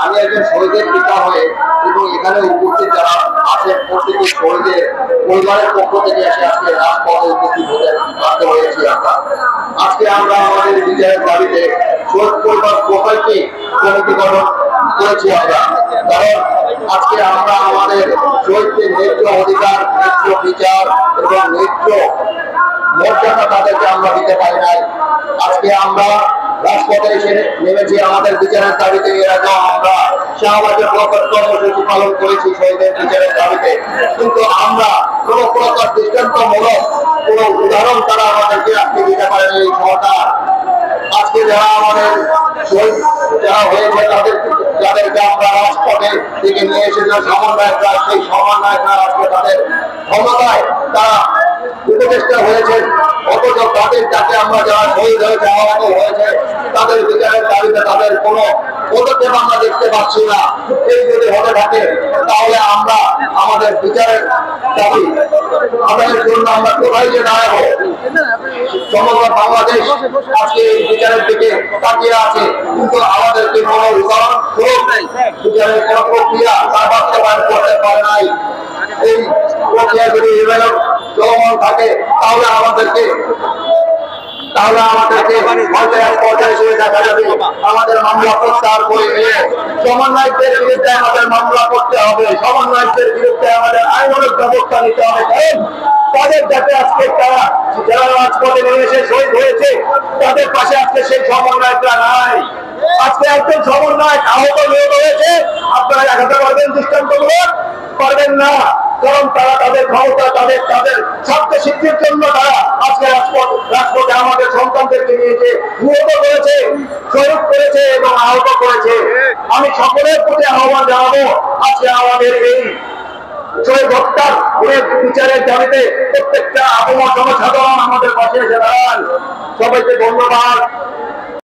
আমি একজন শহীদের পিতা হয়ে এবং এখানে উপস্থিত যারা আছেন প্রত্যেকটি শহীদের পরিবারের পক্ষ থেকে এসে আজকে রাজপথে উপস্থিত হতে বাধ্য হয়েছি। আজকে আমরা আমাদের বিচারের দাবিতে শহীদ পরিবার প্রকল্পে কমিটি গঠন করেছি আমরা, কারণ আজকে আমরা আমাদের শহীদদের ন্যায্য অধিকার, ন্যায্য বিচার এবং ন্যায্য মর্যাদা তাদেরকে আমরা দিতে পারি নাই। আজকে আমরা রাজপথে এসে নেমেছি আমাদের বিচারের দাবিতে। এর আগেও আমরা শাহবাগের কর্মসূচি পালন করেছি শহীদের বিচারের দাবিতে, কিন্তু আমরা কোন প্রকার দৃষ্টান্তমূলক কোন উদাহরণ তারা আমাদেরকে আজকে দিতে পারেনি। এই সরকার আজকে যারা আমাদের শহীদ যারা হয়েছে যাদেরকে আমরা রাজপথে থেকে নিয়ে এসেছিল সমন্বয়করা, সেই সমন্বয়করা আজকে তাদের ক্ষমতায় তারা উপদেষ্টা হয়েছেন, অথচ তাদের যাকে আমরা যারা শহীদ হয়েছে আহত হয়েছে তাদের বিচারের দাবিতে তাদের কোনো পদক্ষেপ আমরা দেখতে পাচ্ছি না। এই যদি হতে থাকে তাহলে আমরা আমাদের বিচারের দাবি আমাদের জন্য আমরা কোথায় যে দাঁড়াবো? সমগ্র বাংলাদেশ আজকে এই বিচারের দিকে তাকিয়ে আছে, কিন্তু আমাদেরকে কোনো উদাহরণ বিচারের কোনো প্রক্রিয়া তার বাস্তবায়ন করতে পারে নাই। এই প্রক্রিয়া যদি এভাবে চলমান থাকে তাহলে আমাদেরকে আমাদের মামলা প্রত্যাহার করে নিয়ে সমন্বয়কদের বিরুদ্ধে আমাদের মামলা করতে হবে, সমন্বয়কদের বিরুদ্ধে আমাদের আইনানুগ ব্যবস্থা নিতে হবে। তাদের যাতে আজকে তারা যারা রাজপথে নেমে এসে শহীদ হয়েছে তাদের পাশে আজকে সেই সমন্বয়করা নাই। আজকে একজন সমন্বয়ক আহত হয়েছে, আপনারা দেখাতে পারবেন দৃষ্টান্তমূলক? পারবেন না, কারণ তারা তাদের ক্ষমতা তাদের স্বার্থ সিদ্ধির জন্য তারা আজকে রাজপথে আমাদের সন্তানদেরকে নিয়েছে, নিহত করেছে, শহীদ করেছে এবং আহত করেছে। আমি সকলের প্রতি আহ্বান জানাবো, আজকে আমাদের এই শহীদ হত্যার বিচারের দাবিতে প্রত্যেকটা আবহাওয়া জনসাধারণ আমাদের পাশে এসে দাঁড়ান। সবাইকে ধন্যবাদ।